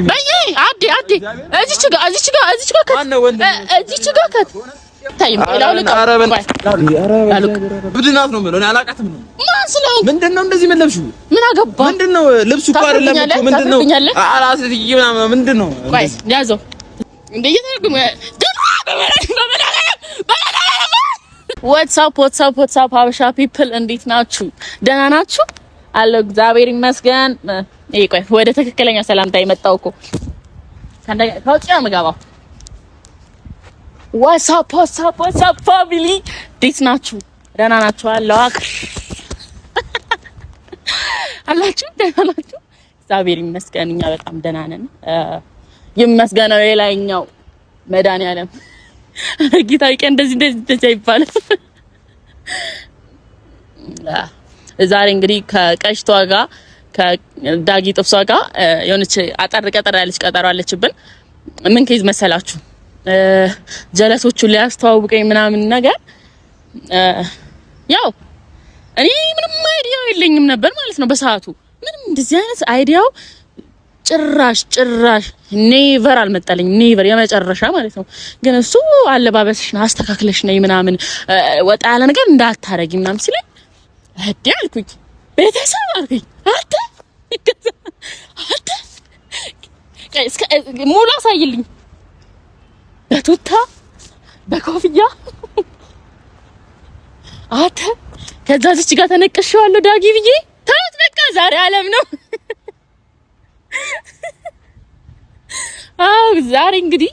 በይ አዲ እዚች ጋር ከት ታይም ሌላው ልቀ ብድናት ነው ማለት ነው። አላቃትም ነው ማን ስለው ምንድነው እንደዚህ መለብሽው? ምን አገባ? ምንድነው ልብሱ እኮ አይደለም እኮ ምንድነው? አራስት ምናምን ምንድነው? ቆይ ያዘው እንደ እየተረጉም ዋትስአፕ ሀበሻ ፒፕል እንዴት ናችሁ? ደህና ናችሁ? አለ እግዚአብሔር ይመስገን። ቆይ ወደ ትክክለኛ ሰላምታ የመጣው እኮ ከውጭ ነው የምገባው። ዋትስአፕ ፋሚሊ እንዴት ናችሁ? ደህና ናችሁ? አላችሁ ደህና ናችሁ? እግዚአብሔር ይመስገን እኛ በጣም ደህና ነን። ይመስገነው የላይኛው መድኃኒዓለም ጌታ ይቀን እንደዚህ ይባላል። ዛሬ እንግዲህ ከቀሽቷ ጋር ከዳጊ ጥብሷ ጋር የሆነች አጠር ያለች ቀጠሮ አለችብን። ምን ከይዝ መሰላችሁ? ጀለሶቹ ሊያስተዋውቀኝ ምናምን ነገር ያው እኔ ምንም አይዲያው የለኝም ነበር ማለት ነው በሰዓቱ። ምንም እንደዚህ አይነት አይዲያው ጭራሽ ኔቨር አልመጣልኝ። ኔቨር የመጨረሻ ማለት ነው። ግን እሱ አለባበስሽን አስተካክለሽ ነይ ምናምን ወጣ ያለ ነገር እንዳታረጊ ምናምን ሲለኝ እዴ አልኩኝ። ቤተሰብ አልኩኝ። አንተ እስከ ሙሉ አሳይልኝ በቱታ በኮፍያ አንተ ከዛ እዚህ ጋር ተነቀሽዋለሁ ዳጊ ብዬ ተውት። በቃ ዛሬ ዓለም ነው። አው ዛሬ እንግዲህ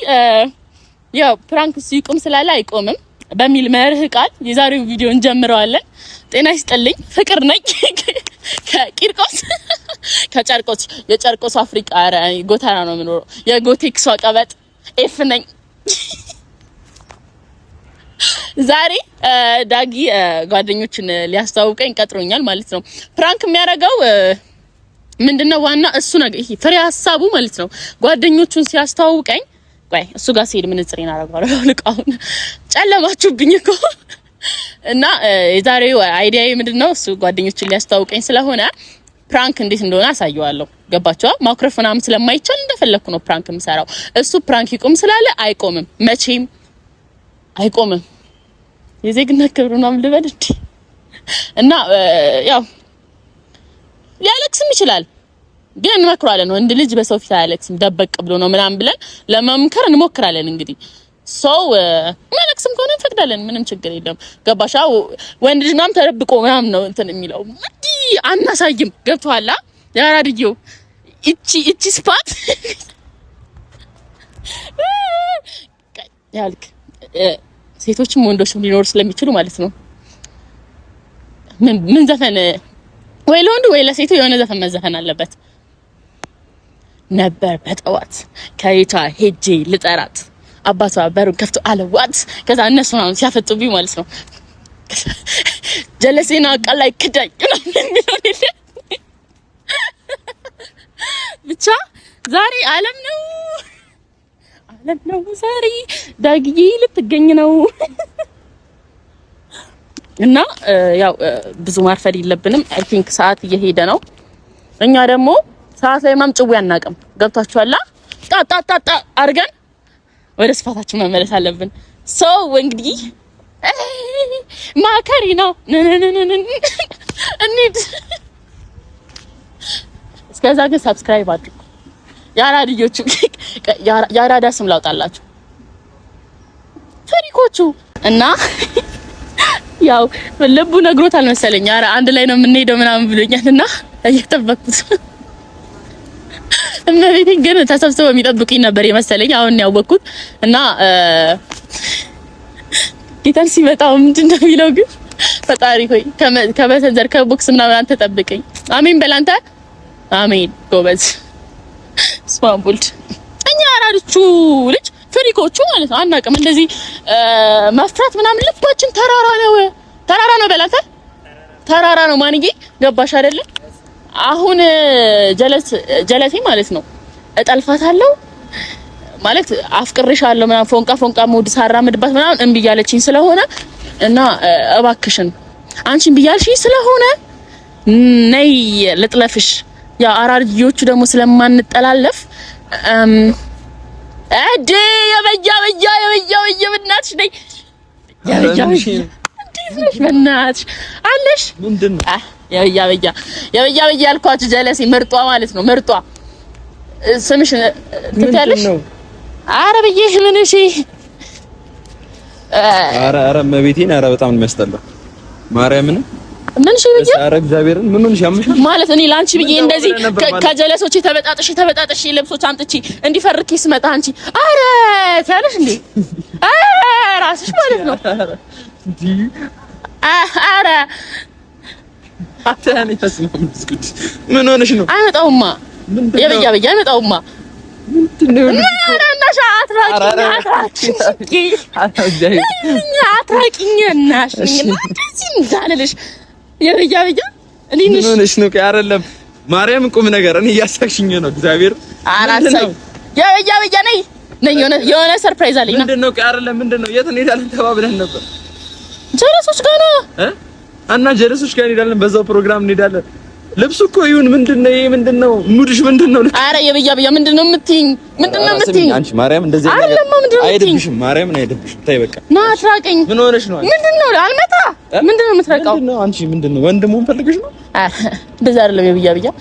ያው ፕራንክ ሲቆም ስላለ አይቆምም በሚል መርህ ቃል የዛሬው ቪዲዮ እንጀምረዋለን። ጤና ይስጥልኝ፣ ፍቅር ነኝ ከቂርቆስ ከጨርቆስ የጨርቆስ አፍሪካ ጎተራ ነው የምኖረው። የጎቴክሷ ቀበጥ ኤፍ ነኝ። ዛሬ ዳጊ ጓደኞችን ሊያስተዋውቀኝ ቀጥሮኛል ማለት ነው። ፕራንክ የሚያደርገው ምንድነው ዋና እሱ ነገር ይሄ ፍሬ ሀሳቡ ማለት ነው። ጓደኞቹን ሲያስተዋውቀኝ ቆይ እሱ ጋር ሲሄድ ምን ጽሪና አረጋለሁ ልቃውን ጨለማችሁብኝ እኮ እና የዛሬው አይዲያዬ ምንድነው እሱ ጓደኞችን ሊያስተዋውቀኝ ስለሆነ ፕራንክ እንዴት እንደሆነ አሳየዋለሁ። ገባችሁ? ማይክሮፎናም ስለማይቻል እንደፈለኩ ነው ፕራንክ የምሰራው። እሱ ፕራንክ ይቆም ስላለ አይቆምም፣ መቼም አይቆምም። የዜግነት ክብሩን ልበል እንዴ? እና ያው ሊያለቅስም ይችላል፣ ግን እንመክራለን። ወንድ ልጅ በሰው ፊት አያለቅስም፣ ደበቅ ብሎ ነው ምናምን ብለን ለመምከር እንሞክራለን። እንግዲህ ሰው ማለቅስም ከሆነ እንፈቅዳለን፣ ምንም ችግር የለም። ገባሻ? ወንድ ልጅ ምናምን ተደብቆ ምናምን ነው እንትን የሚለው እንዴ አናሳይም። ገብቷላ? ያራድየው እቺ ስፓት ያልክ ሴቶችም ወንዶችም ሊኖር ስለሚችሉ ማለት ነው። ምን ዘፈን ወይ ለወንዱ ወይ ለሴቱ የሆነ ዘፈን መዘፈን አለበት ነበር። በጠዋት ከይታ ሄጄ ልጠራት አባቷ በሩን ከፍቶ አለዋት። ከዛ እነሱ ነው ሲያፈጡብኝ ማለት ነው። ጀለሴና ቃላይ ክዳኝ ብቻ ዛሬ ዓለም ነው ዛሬ ዳጊ ልትገኝ ነው። እና ያው ብዙ ማርፈድ የለብንም። አይ ቲንክ ሰዓት እየሄደ ነው። እኛ ደግሞ ሰዓት ላይ ማምጭው ያናቀም ገብታችኋላ? ጣጣጣጣ አርገን ወደ ስፋታችን መመለስ አለብን። ሶ እንግዲህ ማከሪ ነው እንዴ? እስከዛ ግን ሰብስክራይብ አድርጉ። ያራድዮቹ ያራዳ ስም ላውጣላችሁ ፍሪኮቹ እና ያው ልቡ ነግሮታል መሰለኝ። ኧረ አንድ ላይ ነው የምንሄደው ምናምን ብሎኛልና እየተጠበቅኩት እመቤቴ ግን ተሰብስበው የሚጠብቁኝ ነበር የመሰለኝ። አሁን ነው ያወቅኩት። እና ጌታን ሲመጣው ምንድነው የሚለው ግን ፈጣሪ ሆይ ከበሰንዘር ከቦክስ ምናምን አንተ ጠብቀኝ። አሜን በላንተ አሜን። ጎበዝ ስማምቡልት እኛ አራዶቹ ልጅ ፍሪኮቹ ማለት ነው አናውቅም። እንደዚህ መፍራት ምናምን ልባችን ተራራ ነው በላተ ተራራ ነው ማንዬ። ገባሽ አይደለ? አሁን ጀለሴ ማለት ነው እጠልፋታለሁ ማለት አፍቅርሻለሁ ምናምን ፎንቃ ሙድ ሳራምድባት ምናምን እምቢ ያለችኝ ስለሆነ እና እባክሽን አንቺን ብያልሽኝ ስለሆነ ነይ ልጥለፍሽ። ያ አራርጆቹ ደግሞ ስለማንጠላለፍ አዲ የበያ በእናትሽ ነይ የበያ በእናትሽ አለሽ ምንድነው የበያ ያልኳችሁ ጀለሲ ምርጧ ማለት ነው ምርጧ ስምሽ ትያለሽ ኧረ በየ ምን እሺ ኧረ መቤቴን ኧረ በጣም ነው የሚያስጠላው ማርያምን ምን እሺ በየ ኧረ እግዚአብሔርን ምን ሆነሽ ያምሻል ማለት እኔ ላንቺ ብዬ እንደዚህ ከጀለሶቼ ተበጣጥሽ ልብሶች አምጥቼ እንዲፈርኪ ስመጣ አንቺ ኧረ ትያለሽ እንዴ ራስሽ ማለት ነው ኧረ አታኔ ተስማም እስኩት ምን ሆነሽ ነው አይመጣውማ የበያ አይመጣውማ ምንድነው ምን ሆነሽ ነው አይደለም ማርያም ቁም ነገር እኔ እያሳቅሽኝ ነው እግዚአብሔር የበያ ነይ የሆነ ሰርፕራይዝ አለኝ ምንድነው አይደለም ምንድነው የት እንሄዳለን ተባብለን ነበር ጀለሶች ጋር ነው እና ጀለሶች ጋር እንሄዳለን በዛው ፕሮግራም እንሄዳለን ልብሱ እኮ ይሁን ምንድነው ይሄ ምንድነው ሙድሽ ምንድነው ኧረ የበያ ምንድነው የምትይኝ አንቺ ማርያም እንደዚህ ነገር አይደብሽም ማርያምን አይደብሽም ታይ በቃ ና አትራቀኝ ምን ሆነሽ ነው ምንድነው አልመጣ ምንድነው የምትረቃው ምንድነው አንቺ ምንድነው ወንድሙን ፈልገሽ ነው እንደዛ አይደለም የበያ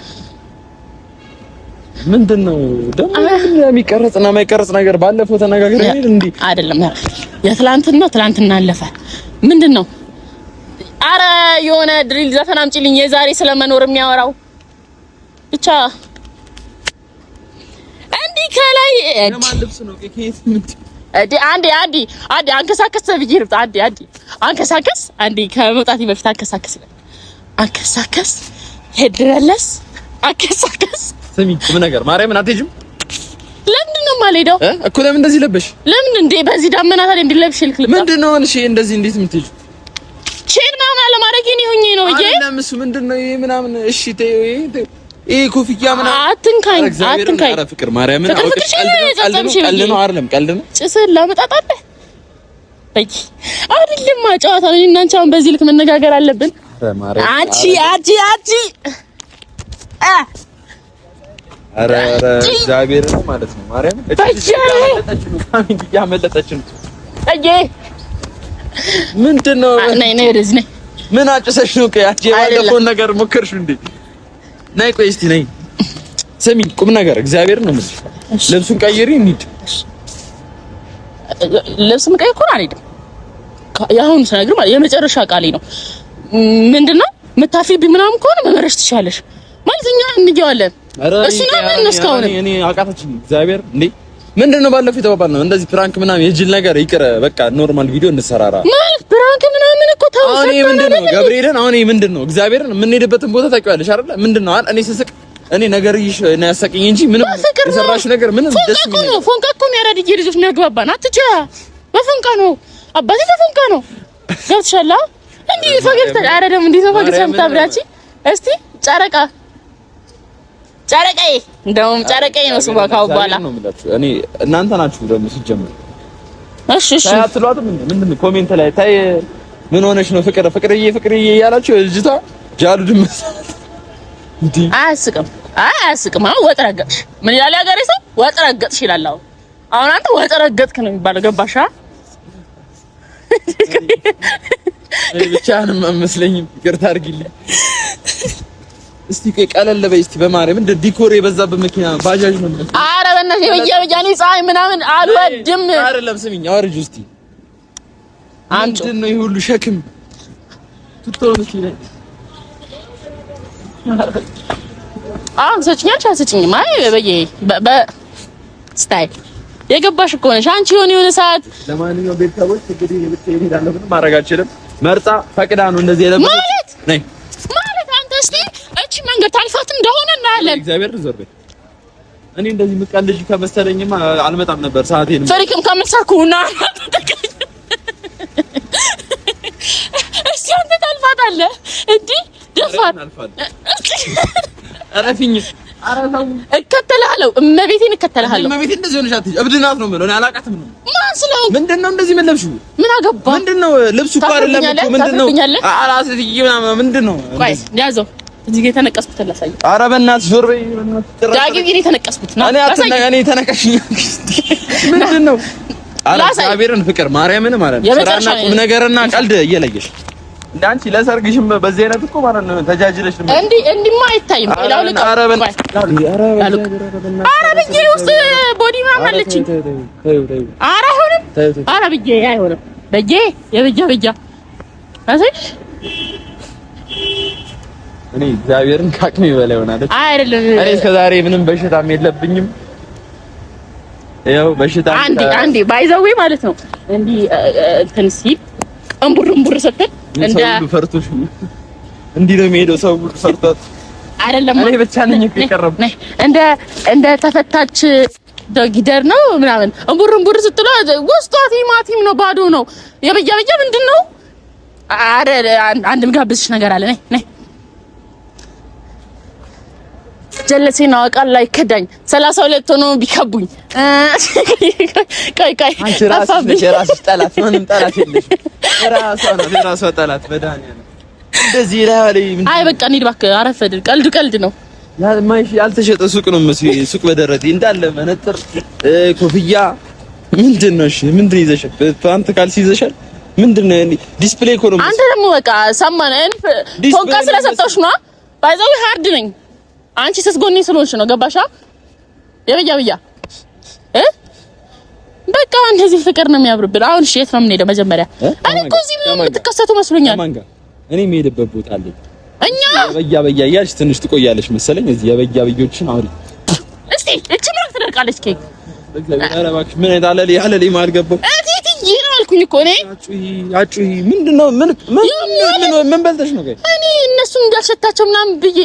ምንድነው ደግሞ የሚቀረጽና የማይቀረጽ ነገር ባለፈው ተነጋግረን እንዴ አይደለም ትላንትና አለፈ ምንድነው አረ የሆነ ድሪል ዘፈን አምጪልኝ የዛሬ ስለመኖር የሚያወራው ብቻ እንዲህ ከላይ ለማን ልብስ ነው ከየት ምን አንዴ አንከሳከስ ብዬሽ አንከሳከስ አንዴ ከመውጣቴ በፊት አንከሳከስ ሄድረለስ አንከሳከስ ስሚ ምን ነገር ማርያምን አትሄጂም ለምንድን ነው የማልሄደው እኮ ለምን እንደዚህ ለበሽ ለምን እንዴ በዚህ ዳመና ታዲያ እንዲለብሽ ልክልባ ምንድነው እሺ እንደዚህ እንዴት የምትሄጂው ቼክ ምናምን አለማድረግ እኔ ሆኜ ነው እዬ አይደለም እሱ ምንድነው ይሄ ምናምን እሺ ተይው ይሄ ኮፍያ ምናምን አትንካኝ ኧረ ፍቅር ማርያምን አውቀሽ ቀልድ ነው አይደለም ቀልድ ነው ጭስህን ላመጣጣለህ አይደለም ጨዋታ ነው እና አንቺ አሁን በዚህ ልክ መነጋገር አለብን አንቺ ኧረ እግዚአብሔር ነው ማለት ነው ማርያምን ያመለጠች ነው እዬ ምንድነው ነይ ወደዚህ ነይ ምን አጭሰሽ ነው ከያቺ ባለፈውን ነገር ሞከርሽ እንዴ ነይ ቆይ እስቲ ነይ ስሚ ቁም ነገር እግዚአብሔር ነው ማለት ልብሱን ቀይሪ እንሂድ ልብሱን ቀይሪ እኮ አልሄድም ያሁን ስነግር ማለት የመጨረሻ ቃሌ ነው ምንድነው የምታፊብኝ ምናምን ከሆነ መመረሽ ትችያለሽ ማለት እኛ እንገዋለን እሱ ነው ምን እስካሁን እኔ አቃተችኝ እግዚአብሔር እንዴ ምንድነው ባለፈው የተባባልነው እንደዚህ ፕራንክ ምናምን የጅል ነገር ይቅር በቃ ኖርማል ቪዲዮ እንሰራራ ማለት ፕራንክ ምናምን እኮ ታው አሁን ምንድነው ገብርኤልን አሁን ምንድነው እግዚአብሔርን የምንሄድበትን ቦታ ታውቂዋለሽ አይደል ምንድነው እኔ ስስቅ እኔ ነገር ነው ያሳቀኝ እንጂ ምንም የሰራሽ ነገር ምንም ደስ የሚል ነው ፎንቃ እኮ የሚያረድኝ ልጆች የሚያግባባን አትቻ በፎንቃ ነው አባቴ በፎንቃ ነው ገብተሻላ እንዴ ፈገግታ ኧረ ደግሞ እንዴ ፈገግታ ታብራቺ እስቲ ጨረቃዬ እንደውም ጨረቃዬ ነው ስሟ ካው በኋላ እኔ እናንተ ናችሁ ደግሞ ሲጀምር እሺ አትሏትም ምንድነው ኮሜንት ላይ ታይ ምን ሆነሽ ነው ፍቅርዬ እያላችሁ ልጅቷ ጃሉ ድምጽ እንዴ አያስቅም አሁን ወጥ ረገጥሽ ምን ይላል ያገሬ ሰው ወጥ ረገጥሽ ይላል አሁን አንተ ወጥ ረገጥክ ነው የሚባለው ገባሻ እኔ ብቻህንም አመስለኝም ይቅርታ አድርጊልኝ እስቲ ቀለል በይ እስቲ በማርያም እንደ ዲኮር የበዛበት መኪና ባጃጅ ነው ማለት ኧረ በእናትህ የበያኔ ፀሐይ ምናምን አልወድም አይደለም ስሚኝ አወርጁ እስቲ ምንድን ነው ይሄ ሁሉ ሸክም ትተውልሽ ይላል አሁን ሰጭኛም አይ በየ ስታይል የገባሽ እኮ ነሽ አንቺ የሆነ ሰዓት ለማንኛውም ቤተሰቦች እንግዲህ ልትሄድ ይላል ምንም ማድረግ አልችልም መርጣ ፈቅዳ ነው እንደዚህ የለበሰች ነይ ማለት አንተ እስቲ እቺ መንገድ ታልፋት እንደሆነ እናያለን እግዚአብሔር ዘርበ እኔ እንደዚህ ምቀልጅ ከመሰለኝማ አልመጣም ነበር ሰዓቴን ፍሪክም ከመሰኩና እስቲ አንተ ታልፋታለህ እንዴ ደፋት አረፊኝ አረታው እከተልሃለሁ እመቤቴን እከተልሃለሁ እመቤቴ እንደዚህ ሆነሽ አትይ እብድናት ነው ማለት እኔ አላቃትም ነው ማን ስለው ምንድነው እንደዚህ መለብሽው ምን አገባ ምንድነው ልብሱ እኮ አይደለም ምንድነው አራስ ይይና ምንድነው ቆይ ያዘው እዚህ ጋር የተነቀስኩት ላሳየው። ኧረ በእናትሽ ዞር በይ። ዳጊ ግን የተነቀስኩት ነው። እኔ ተነቀሽኝ ምንድን ነው? ኧረ እግዚአብሔርን ፍቅር ማርያምን ማለት ነው። ስራና ቁም ነገርና ቀልድ እየለየሽ እንዳንቺ ለሰርግሽም በዚህ አይነት እኮ ማለት ነው ተጃጅለሽ ነው። እንዲማ አይታይም። ኧረ ብዬ ውስጥ ቦዲ ማማለች። ኧረ አይሆንም። ኧረ ብዬ አይሆንም። በጄ የብጃ አሰሽ እኔ እግዚአብሔርን ካቅሜ በላይ ሆናለች። አይደለም እኔ እስከዛሬ ምንም በሽታም የለብኝም። ያው በሽታ አንዴ ባይዘዌ ማለት ነው እንዲህ እንትን ሲል እምቡር ስትል እንደ ፈርቶሽ እንዲህ ነው የሚሄደው። ሰው ፈርቶት አይደለም እኔ ብቻ ነኝ የቀረብ እንደ ተፈታች ዶጊደር ነው ምናምን እምቡር ስትል ውስጧ ቲማቲም ነው፣ ባዶ ነው። የበያ ምንድን ነው? አረ አንድ ምጋብዝሽ ነገር አለ። ነይ ጀለሴና አቃል ላይ ከዳኝ 32 ሆኖ ቢከቡኝ ቆይ አንቺ ራስሽ ጠላት ምንም ጠላት የለሽ። ራሷ ጠላት በዳንያ እንደዚህ ላይ አይ በቃ እንሂድ እባክህ። አረፈድን። ቀልድ ነው። ያልተሸጠ ሱቅ ነው መስዬ ሱቅ በደረቴ እንዳለ መነጥር ኮፍያ ምንድን ነው? እሺ ምንድን ይዘሻል? ፓንት ካልሲ ይዘሻል? ምንድን ነው? ዲስፕሌይ እኮ ነው። አንተ ደግሞ በቃ ሰማን ፎንቃ ስለሰጠሁሽ ነው። ባይዘው ሃርድ ነኝ። አንቺ ስስጎኔ ስለሆንሽ ነው። ገባሻ? የበያ በቃ እንደዚህ ፍቅር ነው የሚያምርብን። አሁን እሺ የት ነው የምንሄደው? መጀመሪያ እኔ እኮ እዚህ ምንም የምትከሰቱ መስሎኛል። እኔ የምሄድበት ቦታ አለ። እኛ የበያ እያልሽ ትንሽ ትቆያለሽ መሰለኝ። እዚህ የበያዎችን አውሪ እስቲ። እቺ ምን ትደርቃለች? ኬክ ኧረ እባክሽ ምን አይታለል ያለል ማል ገባው እትዬ ነው አልኩኝ እኮ እኔ። አጩይ ምንድነው? ምን በልተሽ ነው? እኔ እነሱን እንዳልሸታቸው ምናምን ብዬ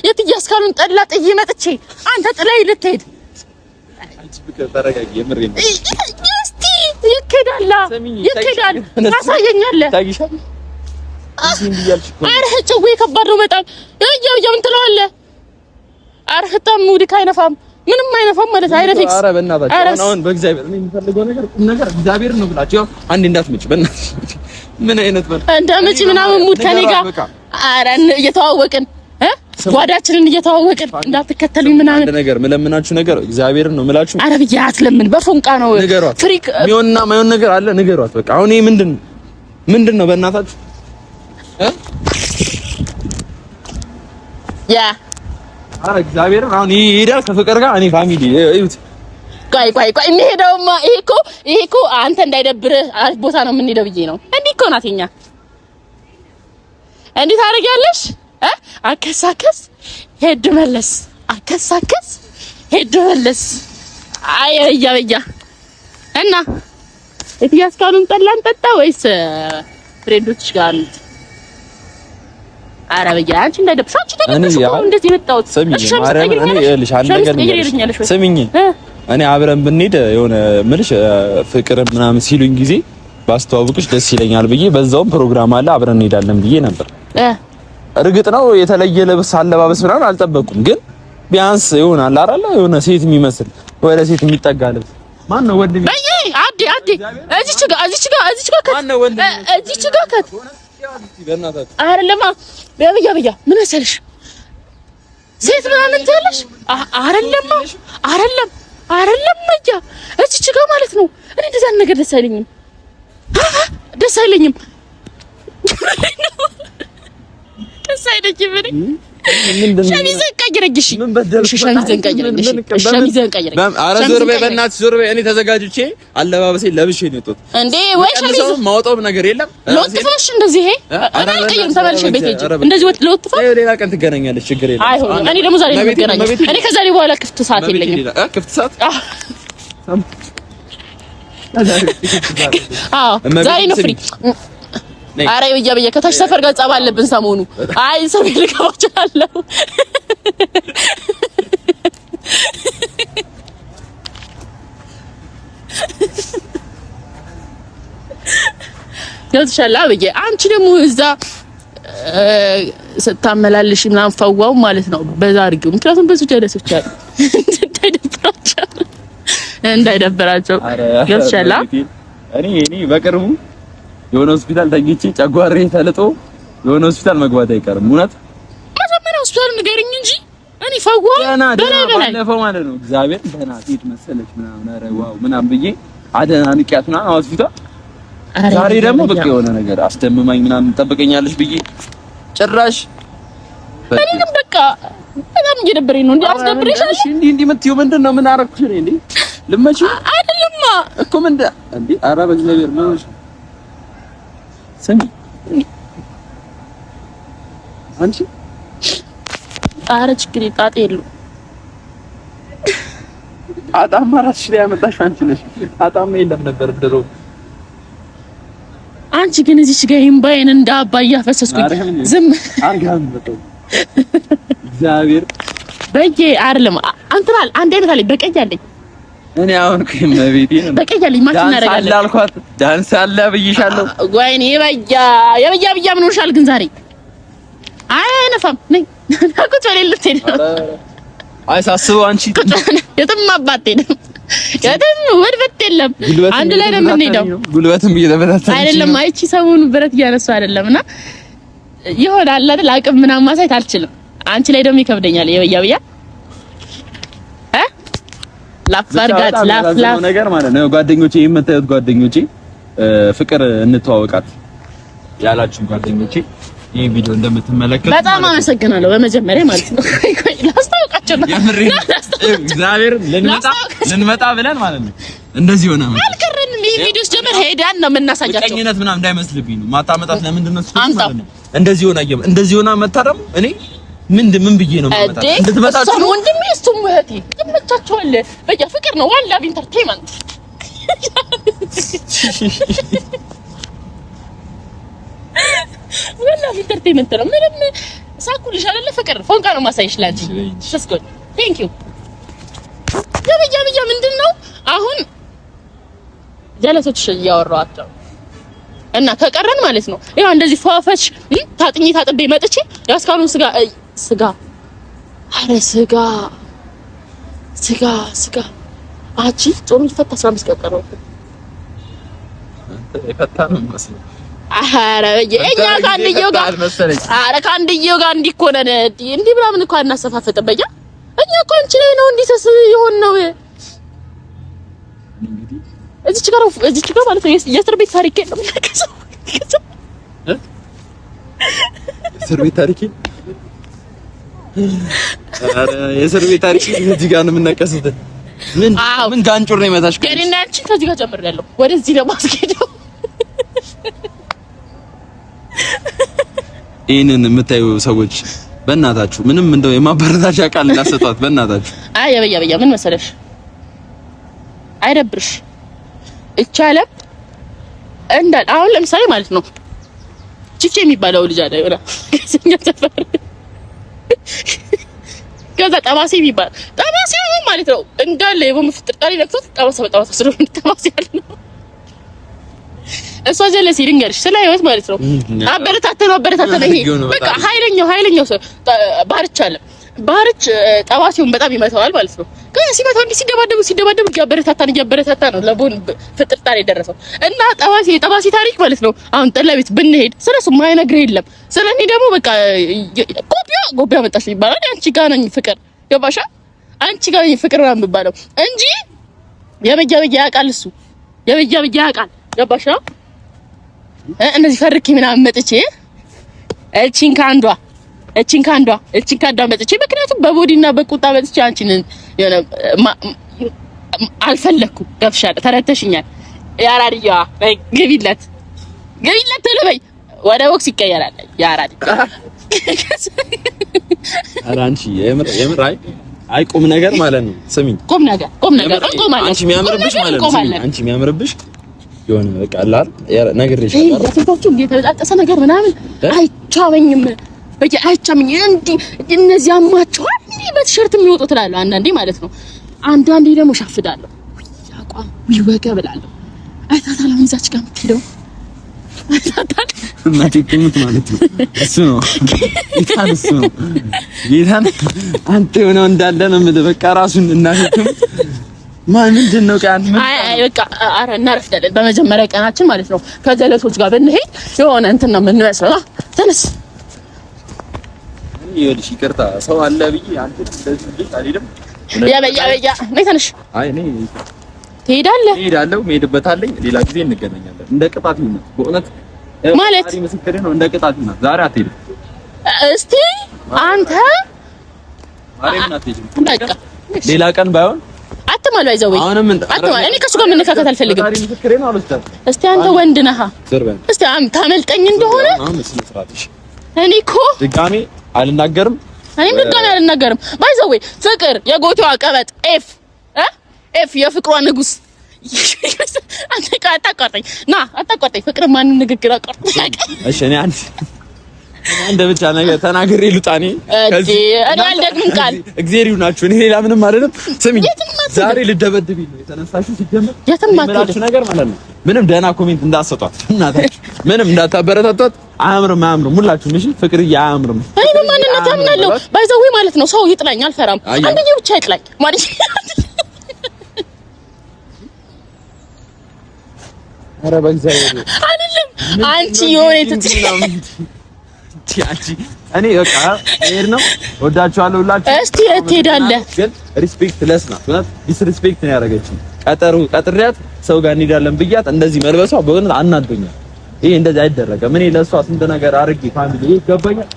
የትዬ አስካሉን ጠላ ጥዬ መጥቼ አንተ ጥላይ ልትሄድ አንቺ ብቻ ተረጋጊ። የምሬ ነው። እስቲ ይከዳል ታሳየኛለህ። ታይሻል እዚህ እንዲያልሽ እኮ ኧረ ጨዌ ከባድ ነው በጣም። ያው ምን ትለዋለህ? ኧረ ህጣም ሙዲካ አይነፋም ምንም አይነፋም ማለት አይረፊክስ። ኧረ በእናታችሁ አሁን በእግዚአብሔር እኔ የምፈልገው ነገር እግዚአብሔር ነው ብላችሁ አንዴ እንዳትመጪ በእናትሽ። ምን አይነት እንዳትመጪ ምናምን ሙድ ከኔ ጋር ኧረ እየተዋወቅን ጓዳችንን እየተዋወቅን እንዳትከተሉኝ ምናምን አንድ ነገር መለምናችሁ ነገር እግዚአብሔር ነው የምላችሁ። ኧረ ብዬሽ አትለምን በፎንቃ ነው ፍሪክ የሚሆንና ማይሆን ነገር አለ። ንገሯት በቃ። አሁን ይሄ ምንድን ነው በእናታችሁ ያ አረ እግዚአብሔርን አሁን ይሄዳል ከፍቅር ጋር እኔ ፋሚሊ እዩት። ቆይ እንሄደውማ። ይሄ እኮ አንተ እንዳይደብርህ አሪፍ ቦታ ነው የምንሄደው ብዬ ነው። እንዲህ እኮ ናት የኛ። እንዴት ታደርጊያለሽ? አከሳከስ ሄድ መለስ፣ አከሳከስ ሄድ መለስ። አይ በያ እና እትያስካሉን ጠላን ጠጣ ወይስ ፍሬንዶችሽ ጋር ነው? ኧረ በያ አንቺ እንዳይደብሽ አንቺ ተደብሽ እኮ እንደዚህ መጣሁት። ስሚኝ እኔ አብረን ብንሄድ የሆነ ምልሽ ፍቅር ምናምን ሲሉኝ ጊዜ ባስተዋውቅሽ ደስ ይለኛል ብዬ በዛውም ፕሮግራም አለ አብረን እንሄዳለን ብዬ ነበር። እርግጥ ነው የተለየ ልብስ አለባበስ ምናምን አልጠበቅኩም፣ ግን ቢያንስ ይሆናል አይደል የሆነ ሴት የሚመስል ወደ ሴት የሚጠጋ ልብስ። ማን ነው ወንድሜ? አዲ እዚች ጋር ከት አይደለማ በያ ምን መሰለሽ ሴት ምናምን ትያለሽ። አይደለም በያ እዚች ጋር ማለት ነው። እኔ እንደዛ ነገር ደስ አይለኝም። ሸሚዝህን ቀይረግሽ። ሸሚዝህን ቀይረግሽ። ኧረ ዞር በይ በእናትሽ ዞር በይ። እኔ ተዘጋጅቼ አለባበሴን ለብሼ ነው የወጣሁት እንዴ። ወይ ሸሚዝ ማውጣው ነገር የለም። ለወጥፋሽ እንደዚህ ይሄ እኔ አልቀይርም። ተመልሼ ቤት ሄጄ እንደዚህ ለወጥፋ ሌላ ቀን ትገናኛለች። ችግር የለም። አይሆንም። እኔ ደግሞ ዛሬ ነው የምገናኘው። እኔ ከዛሬ በኋላ ክፍት ሰዓት የለኝም። ክፍት ሰዓት? አዎ ዛሬ ነው ፍሪ። አረ በያ ከታች ሰፈር ጋር ጸብ አለብን ሰሞኑ። አይ ሰው ልገባ እችላለሁ። ያትሻላ በያ አንቺ ደግሞ እዛ ስታመላልሽ ምናምን ፈዋው ማለት ነው። በዛ አድርጊው። ምክንያቱም ብዙ ጀለሶች አሉ እንዳይደብራቸው። ያትሻላ እኔ በቅርቡ የሆነ ሆስፒታል ተኝቼ ጨጓራዬ ተልጦ የሆነ ሆስፒታል መግባት አይቀርም። እውነት መጀመሪያ ሆስፒታል ንገሪኝ እንጂ እኔ ፈዋ ባለፈው ማለት ነው እግዚአብሔር ደህና ሴት መሰለች ምናምን ኧረ ዋው ምናምን ብዬ አደናንቂያት ምናምን ሆስፒታል። ዛሬ ደግሞ በቃ የሆነ ነገር አስደምማኝ ምናምን ጠብቀኛለች ብዬ ጭራሽ እኔም በቃ በጣም እየደበረኝ ነው። እንዴ አስደብረሻል? እሺ እንዴ የምትይው ምንድነው? ምን አደረኩሽ እኔ እንዴ? ልመቺ አይደለማ እኮ ምን እንዴ? ኧረ በእግዚአብሔር ነው ስሚ አንቺ ኧረ ችግር ጣጣ የለውም። ጣጣማ እራስሽ ላይ ያመጣሽው አንቺ ነሽ። ጣጣማ የለም ነበር ድሮ። አንቺ ግን እዚች ጋር እምባዬን እንደ አባይ እያፈሰስኩኝ ዝም አርጋም በተው እግዚአብሔር በየ አይደለም አንተናል አንድ አይነት አለኝ በቀይ አለኝ። እኔ አሁን ከመቤቴ ነው በቀይ አለኝ ማች እናደርጋለን አልኳት። ዳንስ አለ ብዬሻለሁ። ወይኔ የበያ ምን ሆነሻል ግን ዛሬ? አይ አይነፋም ነኝ ታቁት ወለልት ሄደ። አይ ሳስበው አንቺ የትም አባቴ ነው የትም ወድበት የለም። አንድ ላይ ነው የምንሄደው። ጉልበትም እየተበታተነ አይደለም አይቺ ሰውን ብረት እያነሱ አይደለምና ይሆናል አይደል አቅም ምናምን ማሳየት አልችልም። አንቺ ላይ ደግሞ ይከብደኛል። የበያ ላፋርጋት ላፍ ነገር ማለት ነው። ጓደኞቼ የምታዩት ጓደኞቼ ፍቅር እንተዋወቃት ያላችሁ ጓደኞቼ ይሄን ቪዲዮ እንደምትመለከቱ በጣም አመሰግናለሁ። በመጀመሪያ ማለት ነው ላስታውቃችሁ ነው እግዚአብሔር ልንመጣ ብለን ማለት ነው እንደዚህ ሆነ ማለት አልቀረንም። ይሄ ቪዲዮስ ጀመር ሄዳን ነው የምናሳያቸው። ቀኝነት ምናምን እንዳይመስልብኝ ነው ማታመጣት። ለምንድን ነው ማለት ነው እንደዚህ ሆና መታ ደግሞ እኔ ምን ብዬ ነው ማመጣት? እንድትመጣችሁ ነው ወንድሜ። እሱም እህቴ ይመቻቸዋል። በቃ ፍቅር ነው ዋላ ኢንተርቴይንመንት ዋላ ኢንተርቴይንመንት ነው። ምንም ሳኩልሽ አይደለ ፍቅር ፎንቃ ነው ማሳይሽ ላንቺ ሰስኮት ቴንክ ዩ የበያ ምንድነው አሁን ጀለሶች እያወራኋቸው እና ከቀረን ማለት ነው ያው እንደዚህ ፏፈሽ ታጥቤ መጥቼ ያስካሉን ስጋ አረ ስጋ አቺ ጾም ይፈታ 15 ቀን ቀረው። ይፈታ ነው መስሎኝ። አረ የኛ ካንድየው ጋር እንዲኮነን እንዲህ ምናምን እንኳን እናሰፋፈጥ በያ እኛ እኮ አንቺ ላይ ነው እንዲሰስ ይሆን ነው እዚች ጋር ማለት ነው የእስር ቤት ታሪክ ነው የምናከሰው። የእስር ቤት ታሪክ አረ የእስር ቤት ታሪክ እዚህ ጋር ነው የምናከሰው። ምን ጋንጮር ነው የመታሽ? ከኔና አንቺ ከዚህ ጋር ጀምሬያለሁ ወደዚህ ለማስኬደው። ይሄንን የምታዩ ሰዎች በእናታችሁ ምንም እንደው የማበረታቻ ቃል እንዳሰጧት በእናታችሁ። አይ የበያ ምን መሰለሽ አይደብርሽ ይቻላል እንዳል አሁን ለምሳሌ ማለት ነው ቺቺ የሚባለው ልጅ አለ ይሆናል ከኛ ሰፈር ከዛ ጠባሴ የሚባል ጠባሴ ማለት ነው እንዳለ የቦምፍጥር ቃል ይነክቶት ጠባሳ ስለሆነ ጠባሴ ያለ ነው። እሷ ጀለሲ ልንገርሽ ስለ ህይወት ማለት ነው አበረታተነ ይሄ በቃ ኃይለኛው ሰው ባርች አለ ባርች ጠባሴውን በጣም ይመታዋል ማለት ነው። ሲመታው እንዲህ ሲደባደቡ እያበረታታ ነው ለቦን ፍጥርጣሪ የደረሰው እና ጠባሴ ታሪክ ማለት ነው። አሁን ጠላ ቤት ብንሄድ ስለሱ ማይነግር የለም። ስለኔ ደግሞ በቃ ጎቢያ መጣሽ ይባላል። አንቺ ጋር ነኝ ፍቅር ገባሻ? አንቺ ጋር ነኝ ፍቅር ነው የሚባለው እንጂ የበያ ያውቃል እሱ የበያ ያውቃል ገባሻ? እነዚህ ፈርኪ ምናምን መጥቼ እቺን ካንዷ መጥቼ ምክንያቱም በቦዲና በቁጣ መጥቼ አንቺን የሆነ አልፈለኩም። ገብሻል? ተረተሽኛል። ያራዲያ ግቢለት ቶሎ በይ ወደ ቦክስ ይቀየራል። ያራዲያ ኧረ አንቺ የምር አይ ቁም ነገር ማለት ነው። ስሚኝ ቁም ነገር እንቆማለን። አንቺ የሚያምርብሽ ማለት ነው። አንቺ የሚያምርብሽ የሆነ በቃ አላር ነግሬሽ አላር ለሴቶቹ የተበጣጠሰ ነገር ምናምን አይቻመኝም። በቃ አይቻመኝ እንዴ እነዚህ አማቸዋል እንዴ በቲሸርት የሚወጡ ትላለህ አንዳንዴ ማለት ነው። አንዳንዴ ደግሞ ሻፍዳለሁ ያቋም ይወጋ ብላለሁ። አይታታል አሁንዛች ጋር ምትሄደው አይታታል እናቴ ትሙት ማለት ነው። እሱ ነው ጌታን አንተ የሆነው እንዳለ ነው የምልህ። በቃ ራሱን እናቴ ትሙት ምንድን ነው ቃል አይ በቃ አረ እናረፍዳለን። በመጀመሪያ ቀናችን ማለት ነው ከጀለሶች ጋር ብንሄድ የሆነ እንትን ነው የምንመስለው። ተነስ ይኸውልሽ ይቅርታ ሰው አለ ብዬ አንተ እንደዚህ ልጅ አልሄድም። ያ ነይ ተነሽ። አይ እኔ ትሄዳለህ? እሄዳለሁ፣ እሄድበታለሁ። ሌላ ጊዜ እንገናኛለን። እንደ ቅጣት ነው በእውነት ማለት ምስክሬ ነው። እንደ ቅጣት ነው። ዛሬ አትሄድም። እስቲ አንተ ማርያምን አትሄድም። በቃ ሌላ ቀን ባይሆን አትማሉ። አይዘው ወይ አትማሉ። እኔ ከሱ ጋር መነካከት አልፈልግም። ዛሬ ምስክሬ ነው። አልወስዳት። እስቲ አንተ ወንድ ነህ። እስቲ ታመልጠኝ እንደሆነ እኔ እኮ ድጋሜ አልናገርም። እኔም ድጋሜ አልናገርም። ባይዘው ወይ ፍቅር የጎቴዋ ቀበጥ ኤፍ የፍቅሯ ንጉስ አንተ አታቋርጠኝ። ና አታቋርጠኝ። ፍቅር ማን ንግግር አቋርጠኝ። እሺ እኔ አንድ ብቻ ነገር ተናግሬ ልውጣኔ። ከዚህ እኔ አልደግምም ቃል እግዚአብሔር ይሁናችሁ። እኔ ሌላ ምንም አይደለም። ስሚኝ ዛሬ ልደበድብኝ ነው የተነሳሽው። ሲጀመር የትማትሉ ነገር ማለት ነው። ምንም ደህና ኮሜንት እንዳትሰጧት እናታችሁ፣ ምንም እንዳታበረታቷት። አያምርም ሁላችሁም። እሺ ፍቅርዬ አያምርም። እኔ በማንነት አምናለሁ። ባይዘው ማለት ነው። ሰው ይጥላኝ አልፈራም። አንደኛ ብቻ ይጥላኝ ማለት ኧረ በእግዚአብሔር አይደለም። አንቺ የሆነ እኔ በቃ ሄድ ነው። ወዳችኋለሁ ሁላችሁ። እስቲ ትሄዳለህ ግን ሪስፔክት ለስና ማለት ዲስሪስፔክት ነው ያደረገችኝ። ቀጥሪያት ሰው ጋር እንሄዳለን ብያት እንደዚህ መልበሷ በእውነት አናዶኛል። ይሄ እንደዚህ አይደረግም። እኔ ለሷ ስንት ነገር አድርጌ ፋሚሊ ይገባኛል።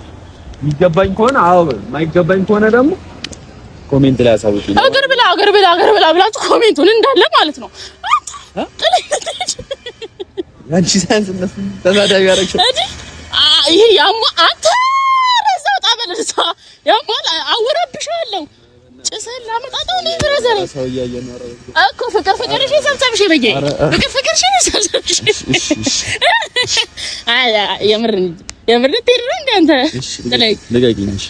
ይገባኝ ከሆነ አዎ፣ ማይገባኝ ከሆነ ደግሞ ኮሜንት ላይ አሳውቁኝ። አገር ብላ ብላችሁ ኮሜንቱን እንዳለ ማለት ነው። አንቺ ሳይንስ እነሱ ተሳዳቢ ያረግሽ ይሄ ያማ አንተ ረዛው ጣበለሳ ያማ አወራብሻለሁ። ጭሰላ መጣጣው ነው ብራዘር ሰው ያየነው እኮ ፍቅር እሺ ሰብሰብሽ በጌ ፍቅር እሺ ሰብሰብሽ አይ የምር ትሄድ ነው እንደ አንተ ልጋጊኝሽ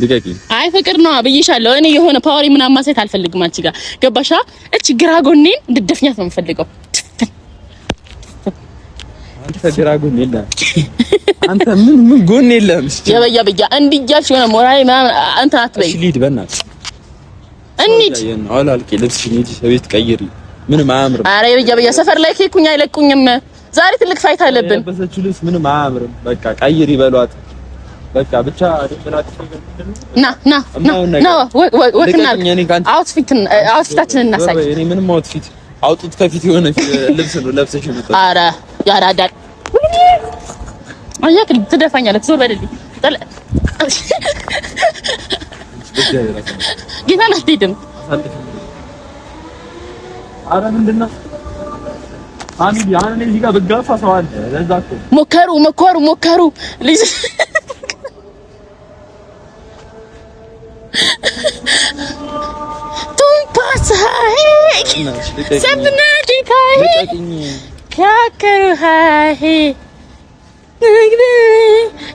ልጋጊኝ አይ ፍቅር ነው ብዬሻለሁ። እኔ የሆነ ፓወሪ ምናምን ማሳየት አልፈልግም። አንቺ ጋር ገባሻ? እቺ ግራ ጎኔን እንድትደፍኛት ነው የምፈልገው። አንተ ግራ ጎን የለም። አንተ ምን ጎን የለም። የበያ እንዲያልሽ የሆነ ሞራይ ምናምን አንተ አትበይ። እሺ ሊድ በእናትህ እንሂድ። አላልቂ ልብስሽን ሂጂ ቤት ቀይሪ። ምንም አያምርም። ኧረ የበያ ሰፈር ላይ ኬኩኝ አይለቁኝም። ዛሬ ትልቅ ፋይት አለብን። በሰችው ልብስ ምንም አያምርም። በቃ ቀይሪ በሏት። በቃ ብቻ ና አውትፊታችንን እናሳይ። እኔ ምንም አውትፊት አውጡት ከፊት የሆነ ልብስ ነው ለብሰሽ ነው። ኧረ ያራዳል። አያክ ትደፋኛለህ። ዞር በልልኝ። ጌታን አትሄድም። ኧረ ምንድን ነው ፋሚሊ አሁን እዚህ ጋር ብጋፋ ሰው አለ። ለዛ እኮ ሞከሩ ልጅ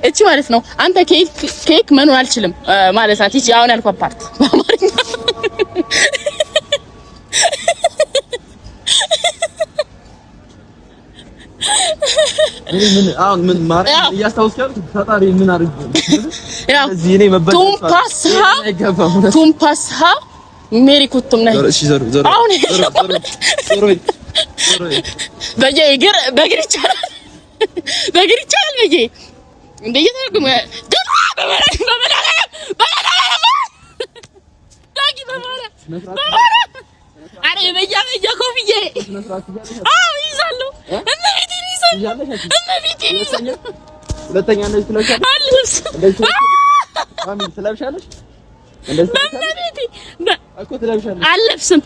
እቺ ማለት ነው። አንተ ኬክ መኖር አልችልም ማለት ናት። እቺ አሁን ያልኳት ፓርት በአማርኛ ምን ማለት እያስታውስከው ፈጣሪ ምን አድርግ ያው ቱምፓስሃ ሜሪ ኩቱም ነኝ። እሺ ዞር አሁን በእግር ይቻላል በጌ እንደየተረጉም አረ በያ ኮፍዬ አዎ ይዛለሁ። ሁለተኛ እንደዚህ ትለብሻለሽ። ትለብሻለሽ እንደዚህ እኮ ትለብሻለሽ። አልለብስም።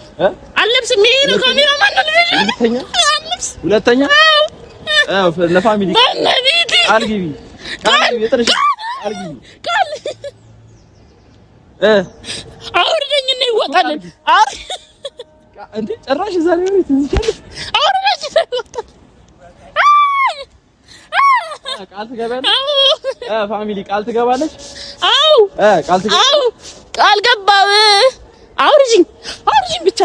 ይሄ ነው ካሜራ ማን ነው? ሁለተኛ ለፋሚሊ ቃል ግቢ አውርደኝ እና ይወጣልን። እንዴ ጭራሽ እዛ ላይ ነው ትንሽልሽ። አውርደኝ ይወጣል። ቃል ትገባለሽ? ፋሚሊ ቃል ትገባለሽ? አው ቃል ትገባለሽ? አው ቃል ገባው። አውርጂኝ ብቻ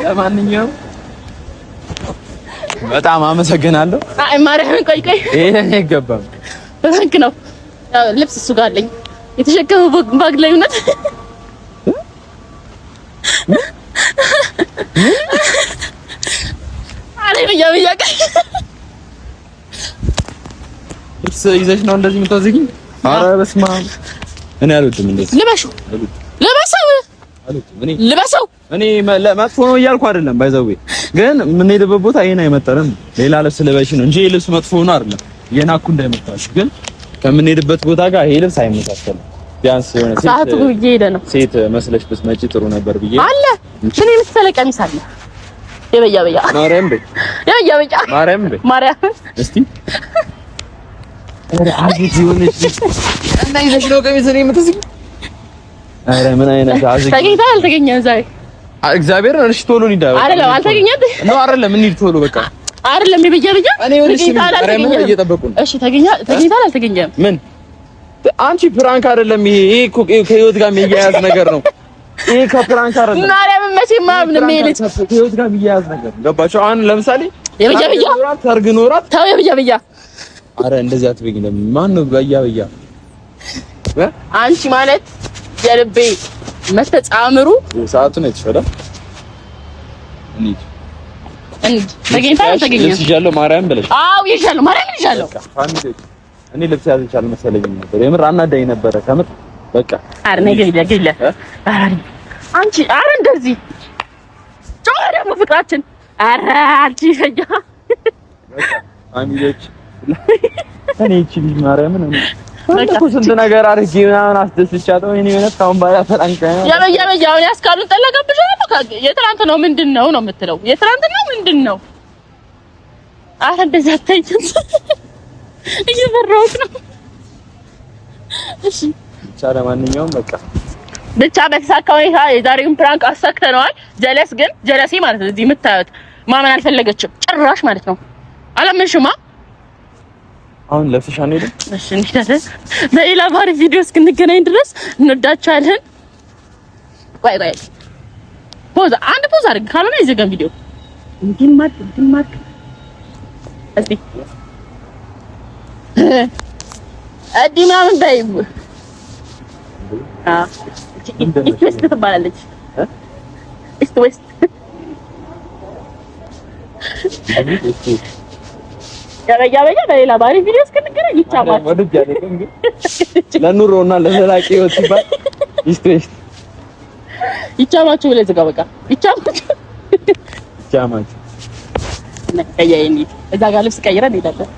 ለማንኛውም በጣም አመሰግናለሁ። አይ ማርያምን ቆይ ይሄ አይገባም። ፍራንክ ነው። ልብስ እሱ ጋር አለኝ የተሸከመው ባግ ላይ እውነት አሬ በያ ይዘሽ ነው እንደዚህ የምታዘጊኝ? ኧረ በስመ አብ እኔ አልወድም እንደዚህ። ልበሰው እኔ መጥፎ ነው እያልኩ አይደለም። ባይዘው ግን የምንሄድበት ቦታ ይሄን አይመጣም። ሌላ ልብስ ልበሽ ነው እንጂ ልብስ መጥፎ ነው አይደለም። የናኩ እንዳይመጣሽ ግን ከምንሄድበት ቦታ ጋር ይሄ ልብስ አይመሳሰልም። ቢያንስ የሆነ ሰዓቱ እየሄደ ነው። ሴት መስለሽ ብትመጪ ጥሩ ነበር ብዬ አለ። ምን የመሰለ ቀሚስ አለ። የበያ ማርያም በይ ማርያም እስቲ ኧረ አዲስ ይሆንሽ እና ይዘሽ ነው ቀሚስ ነው የምትስቂ? ኧረ ምን አይነት አዝግ ተገኝታ አልተገኘም ዛሬ እግዚአብሔር ነው። እሺ ቶሎ እንሂድ አይደለም አልተገኘም ነው አይደለም እንሂድ ቶሎ በቃ አይደለም የበያ እኔ ወርሽ ማርያም እየጠበቁ ነው። እሺ ተገኝታ አልተገኘም ምን አንቺ ፕራንክ አይደለም ይሄ እኮ ከህይወት ጋር የሚያያዝ ነገር ነው። ይሄ ከፕራንክ አይደለም ማርያም መቼም ማምንም ይልጥ ከህይወት ጋር የሚያያዝ ነገር ገባችሁ? አሁን ለምሳሌ የበያ ታርግ ኖራት ታው የበያ አረ እንደዚህ አትበይኝ። ለምን ማን ነው በያ አንቺ ማለት የልቤ መስተጻምሩ ሰዓቱ ነው የተፈራ እንዴ ተገኝታ አልተገኘም ይሻለው ማርያም ብለሽ አው ይሻለው ማርያም ይሻለው እኔ ልብስ ያዝሽ አልመሰለኝም ነበር። የምር አናዳኝ ነበረ ከምር በቃ አረ ነገር ይላል አንቺ አረ እንደዚህ ጮኸ ደግሞ ፍቅራችን አረ አንቺ ፈጃ በቃ ፋሚሊዎች እኔ እቺ ልጅ ማርያምን እኮ ስንት ነገር አድርጌ ምናምን አስደስቻለሁ። እኔ ማለት ካሁን በኋላ ፈላንካ የበያ አሁን ያስካሉን ጠለቀብሽ ነው የትናንት ነው ምንድነው ነው የምትለው? የትናንት ነው ምንድነው? አረ እንደዛ ታይተን እየፈራሁት ነው። እሺ ብቻ ለማንኛውም ብቻ በተሳካ ሁኔታ የዛሬውን ፕራንክ አሳክተነዋል። ጀለሴ ማለት ነው እዚህ የምታዩት ማመን አልፈለገችም ጭራሽ ማለት ነው። አላመንሽማ አሁን ለፍሻ ነው አይደል? እሺ እንሂዳለን። በሌላ ባሪ ቪዲዮ እስክንገናኝ ድረስ እንወዳችኋለን። ቆይ ፖዝ አድርግ ካልሆነ ይዘጋም ቪዲዮ እንዲማርክ እስቲ ምናምን በይ ኢስት ትባላለች። ኢስት ዌስት ያበያ በሌላ ባሪ ቪዲዮ እስክንገናኝ ይቻላል። ወደጅ ያለኝ ግን ለኑሮና ለዘላቂ ህይወት ሲባል ኢስት ዌስት ይቻላችሁ ብለህ ዝጋ በቃ ይቻላችሁ ነቀያዬ እዛ ጋር ልብስ ቀይረን እንሄዳለን።